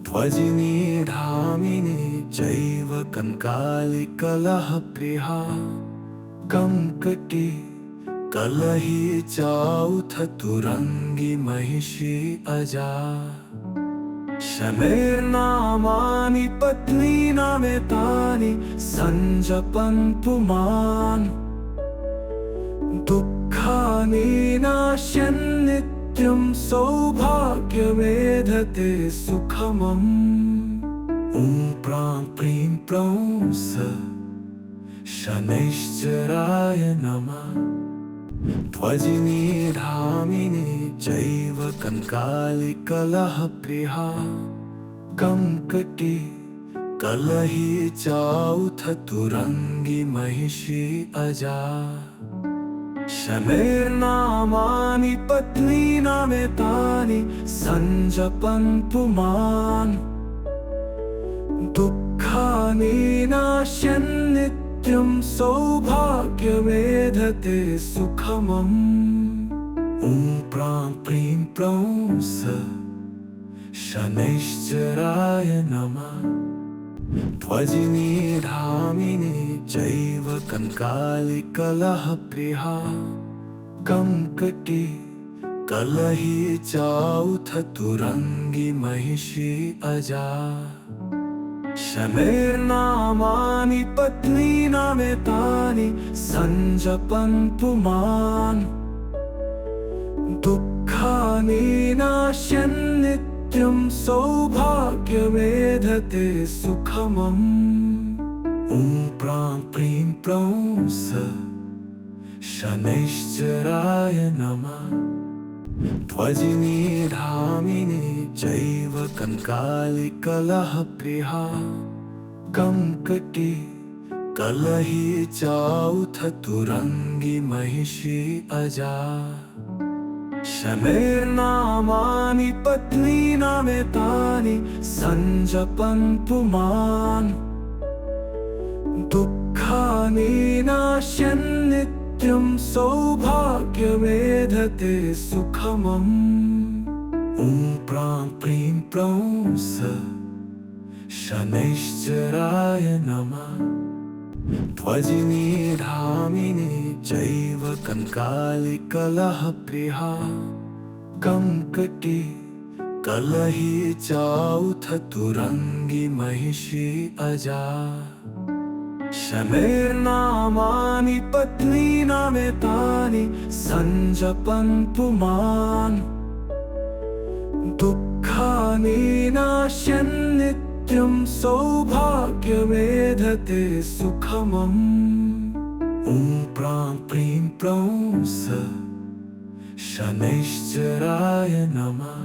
ध्वजिनी धामिनी चैव कंकाली कलहप्रिया कंकटी कलही चाउथ तुरंगी महिषी अजा। शनैर्नामानि पत्नीनामेतानि संजपन् पुमान् दुःखानि नाश्यन्नित्यं सौभाग्यमेधते सुखमम्। ॐ प्रां प्रीं प्रौं स शनैश्चराय नमः। ध्वजिनी धामिनी चैव कंकाली कलहप्रिया कंकटी कलही चाउथ तुरंगी महिषी अजा। शनैर्नामानि पत्नीनामेतानि संजपन् पुमान् दुःखानि नाश्यन्नित्यं सौभाग्यमेधते सुखमम्। ॐ प्रां प्रीं प्रौं स शनैश्चराय नमः। ध्वजिनी धामिनी चैव कंकाली कलहप्रिया कंकटी कलही चाउथ तुरंगी महिषी अजा। शनैर्नामानि पत्नीनामेतानि संजपन् पुमान् दुःखानि नाश्यन्नित्यं सौभाग्यमेधते सुखमम्। ॐ प्रां प्रीं प्रौं स शनैश्चराय नमः। ध्वजिनी धामिनी चैव कंकाली कलहप्रिया कंकटी कलही चाउथ तुरंगी महिषी अजा। शनैर्नामानि पत्नीनामेतानि संजपन् पुमान् दुःखानि नाश्यन्नित्यं सौभाग्यमेधते सुखमम्। ॐ प्रां प्रीं प्रौं स शनैश्चराय नमः। ध्वजिनी धामिनी चैव कंकाली कलहप्रिया कंकटी कलही चाउथ तुरंगी महिषी अजा। शनैर्नामानि पत्नीनामेतानि संजपन् पुमान् दुःखानि नाश्यन्नित्यं सौभाग्यमेधते सुखमम्। ॐ प्रां प्रीं प्रौं स शनैश्चराय नमः।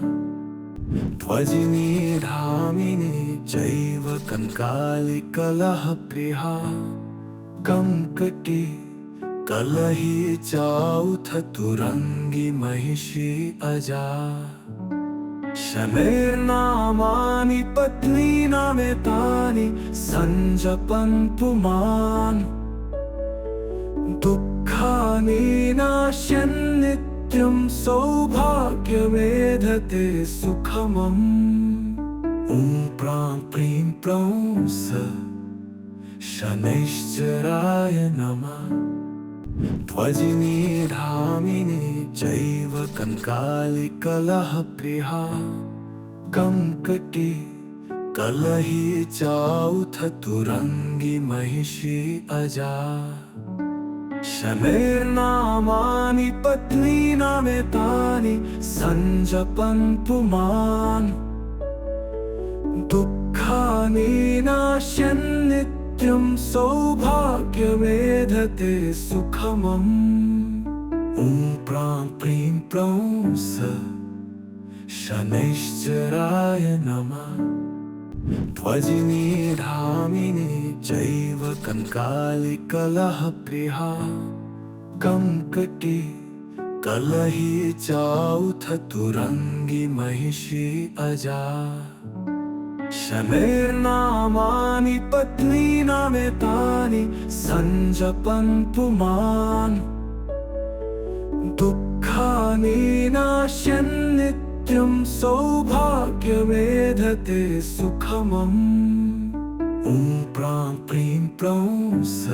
ध्वजिनी धामिनी चैव कंकाली कलहप्रिया कंकटी कलही चाउथ तुरंगी महिषी अजा। शनैर्नामानि पत्नीनामेतानि संजपन् पुमान् दुःखानि नाश्यन्नित्यं सौभाग्यमेधते सुखमम्। ॐ प्रां प्रीं प्रौं स शनैश्चराय नमः। ध्वजिनी धामिनी चैव कंकाली कलहप्रिया कंकटी कलही चाउथ तुरंगी महिषी अजा। शनैर्नामानि पत्नीनामेतानि संजपन् पुमान् दुःखानि नाश्यन्नित्यं सौभाग्यमेधते सुखमम्। ॐ प्रां प्रीं प्रौं स शनैश्चराय नमः। ध्वजिनी धामिनी चैव कंकाली कलहप्रिया कंकटी कलही चाउथ तुरंगी महिषी अजा। शनैर्नामानि पत्नीनामेतानि संजपन् पुमान् दुःखानि नाश्यन्नित्यं नित्यं सौभाग्यवेधते सुखमम्। ॐ प्रां प्रीं प्रौं स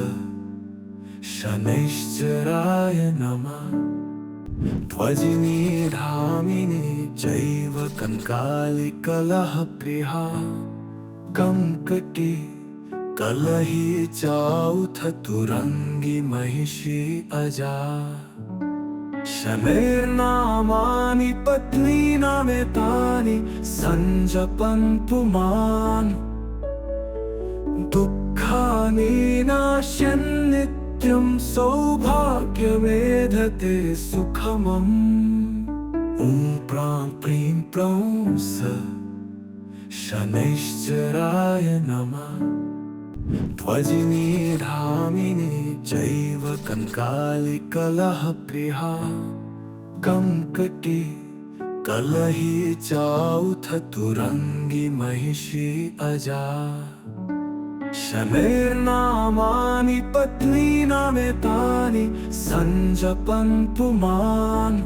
शनैश्चराय नमः। ध्वजिनी धामिनी चैव कङ्कालिकलहप्रिया कङ्कटी कलही चाउथ तुरंगी महिषी अजा। शनैर्नामानि पत्नीनामेतानि सञ्जपन् पुमान्। दुःखानि नाश्यन् नित्यं सौभाग्यवेधते सुखमम्। ॐ प्रां प्रीं प्रौं स शनैश्चराय नमः। ध्वजिनी धामिनी चैव कङ्कालिकलहप्रिया कङ्कटी कलही चाउथ तुरंगी महिषी अजा। शनैर्नामानि पत्नीनामेतानि सञ्जपन् पुमान्।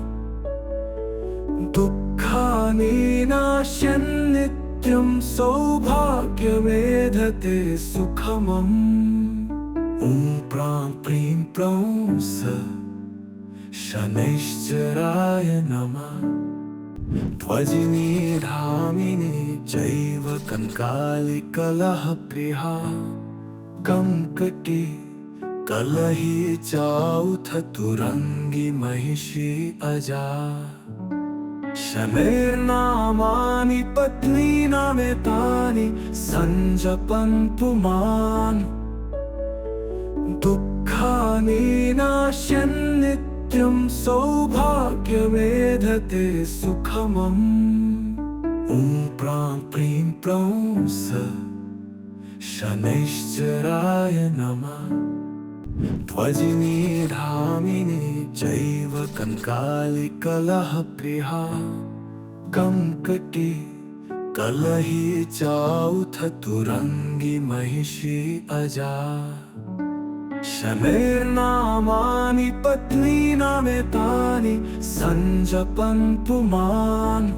दुःखानि नाश्यन् नित्यं सौभाग्यवेधते सुखमम्। ॐ प्रां प्रीं प्रौं स शनैश्चराय नमः। ध्वजिनी धामिनी चैव कङ्कालिकलहप्रिया कङ्कटी कलही चाउथ तुरंगी महिषी अजा। शनैर्नामानि पत्नीनामेतानि सञ्जपन् पुमान्। दुःखानि नाश्यन् नित्यं सौभाग्यवेधते सुखमम्। ॐ प्रां प्रीं प्रौं स शनैश्चराय नमः। ध्वजिनी धामिनी चैव कङ्कालिकलहप्रिया कङ्कटी कलही चाउथ तुरंगी महिषी अजा। शनैर्नामानि पत्नीनामेतानि सञ्जपन् पुमान्।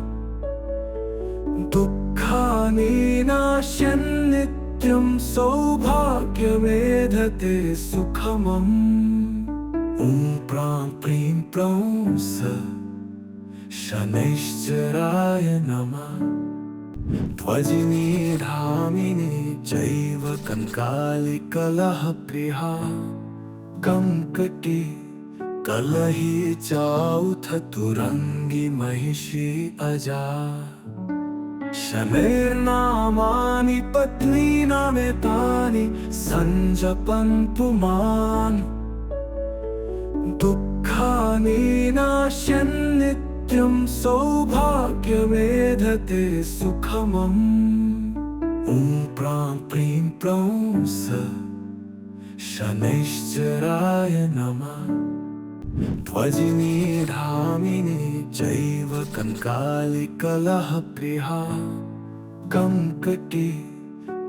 दुःखानि नाश्यन् नित्यं सौभाग्यवेधते सुखमम्। ॐ प्रां प्रीं प्रौं स शनैश्चराय नमः। ध्वजिनी धामिनी चैव कङ्कालिकलहप्रिया कङ्कटी कलही चाउथ तुरंगी महिषी अजा। शनैर्नामानि पत्नीनामेतानि सञ्जपन् पुमान्। दुःखानि नाश्यन् नित्यं सौभाग्यवेधते सुखमम्। ॐ प्रां प्रीं प्रौं स शनैश्चराय नमः। ध्वजिनी धामिनी चैव कङ्कालिकलहप्रिया कङ्कटी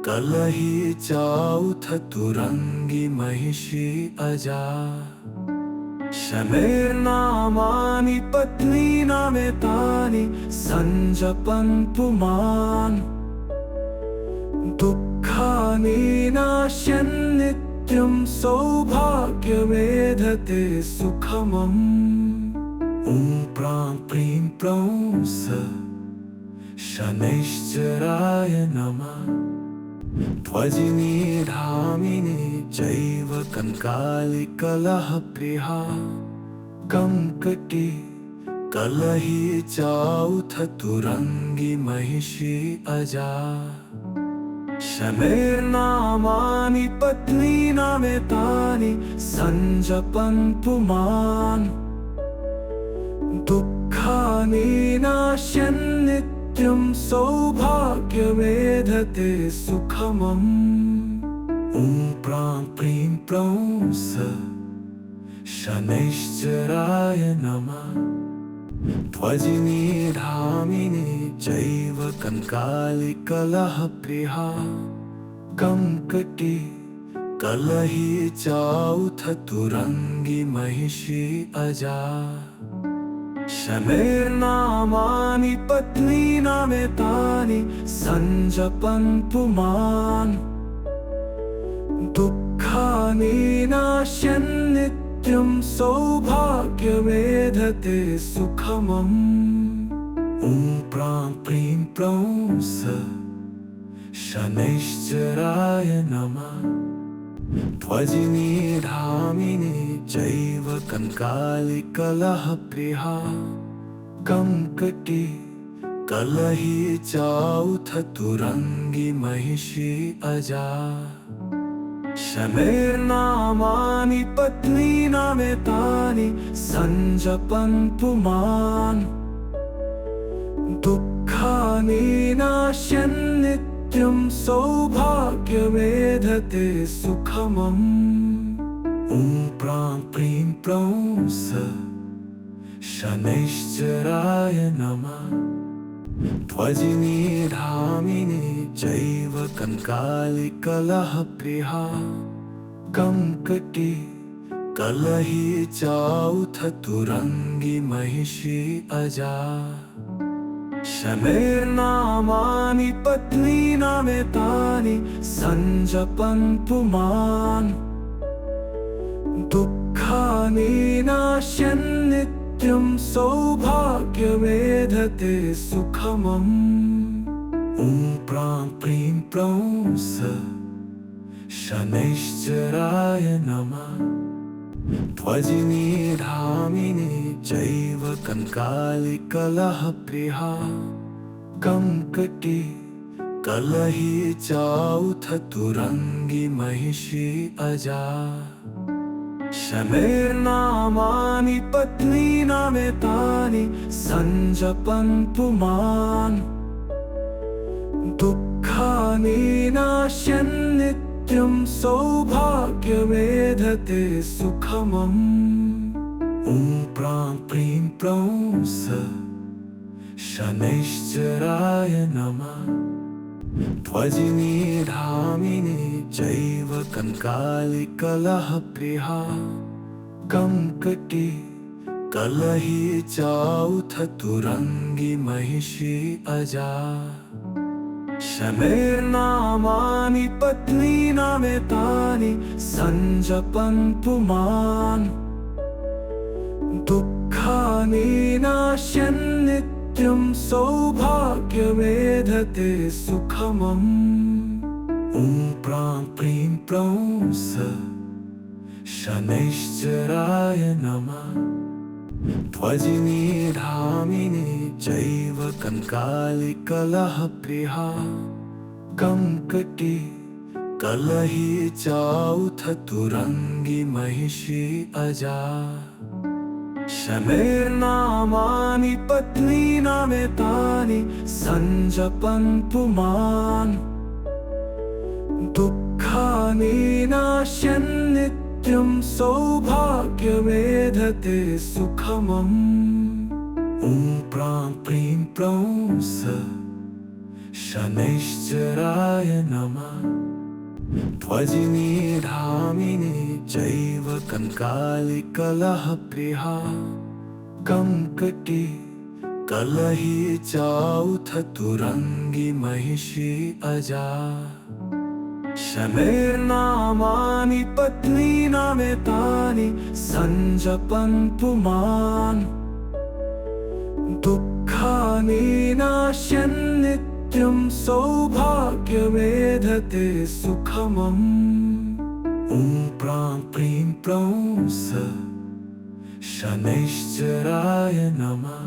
कलही चाउथ तुरंगी महिषी अजा। शनैर्नामानि पत्नीनामेतानि सञ्जपन् पुमान्। दुःखानि नाश्यन् नित्यं सौभाग्यवेधते सुखमम्। ॐ प्रां प्रीं प्रौं स शनैश्चराय नमः। ध्वजिनी धामिनी चैव कङ्कालिकलहप्रिया कङ्कटी कलही चाउथ तुरंगी महिषी अजा। शनैर्नामानि पत्नीनामेतानि सञ्जपन् पुमान्। दुःखानि नाश्यन् नित्यं सौभाग्यवेधते सुखमम्। ॐ प्रां प्रीं प्रौं स शनैश्चराय नमः। ध्वजिनी धामिनी चैव कङ्कालिकलहप्रिया कङ्कटी कलही चाउथ तुरंगी महिषी अजा। शनैर्नामानि पत्नीनामेतानि सञ्जपन् पुमान् दुःखानि नाश्यन्नित्यं सौभाग्यमेधते सुखमम् ॐ प्रां प्रीं प्रौं स शनैश्चराय नमः ध्वजिनी धामिनी चैव कङ्कालिकलहप्रिया कङ्कटी कलही चाउथ तुरंगी महिषी अजा शनैर्नामानि पत्नीनामेतानि सञ्जपन् पुमान् दुःखानि नाश्यन्नित्यं सौभाग्यमेधते सुखमम् ॐ प्रां प्रीं प्रौं स शनैश्चराय नमः ध्वजिनी धामिनी चैव कङ्कालिकलहप्रिया कङ्कटी कलही चाउथ तुरंगी महिषी अजा शनैर्नामानि पत्नीनामेतानि सञ्जपन् पुमान् दुःखानि नाश्यन्नित्यं सौभाग्यमेधते सुखमम् ॐ प्रां प्रीं प्रौं स शनैश्चराय नमः ध्वजिनी धामिनी चैव कङ्कालिकलहप्रिया कङ्कटी कलही चाउथ तुरंगी महिषी अजा शनैर्नामानि पत्नीनामेतानि सञ्जपन् पुमान् दुःखानि नाश्यन्नित्यं सौभाग्यमेधते सुखमम् ॐ प्रां प्रीं प्रौं स शनैश्चराय नमः ध्वजिनी धामिनी चैव कङ्कालिकलहप्रिया कङ्कटी कलही चाउथ तुरंगी महिषी अजा शनैर्नामानि पत्नीनामेतानि सञ्जपन् पुमान् दुःखानि नाश्यन्नित्यं सौभाग्यमेधते सुखमम् ॐ प्रां प्रीं प्रौं स शनैश्चराय नमः ध्वजिनी धामिनी चैव कङ्कालिकलहप्रिया कङ्कटी कलही चाउथ तुरंगी महिषी अजा शनैर्नामानि पत्नीनामेतानि सञ्जपन् पुमान् दुःखानि नाश्यन्नित्यं सौभाग्यमेधते सुखमम् ॐ प्रां प्रीं प्रौं स शनैश्चराय नमः ध्वजिनी धामिनी चैव कङ्कालिकलहप्रिया कङ्कटी कलही चाउथ तुरंगी महिषी अजा शनैर्नामानि पत्नीनामेतानि सञ्जपन् पुमान् दुःखानि नाश्यन्नित्यं सौभाग्यमेधते सुखमम् ॐ प्रां प्रीं प्रौं स शनैश्चराय नमः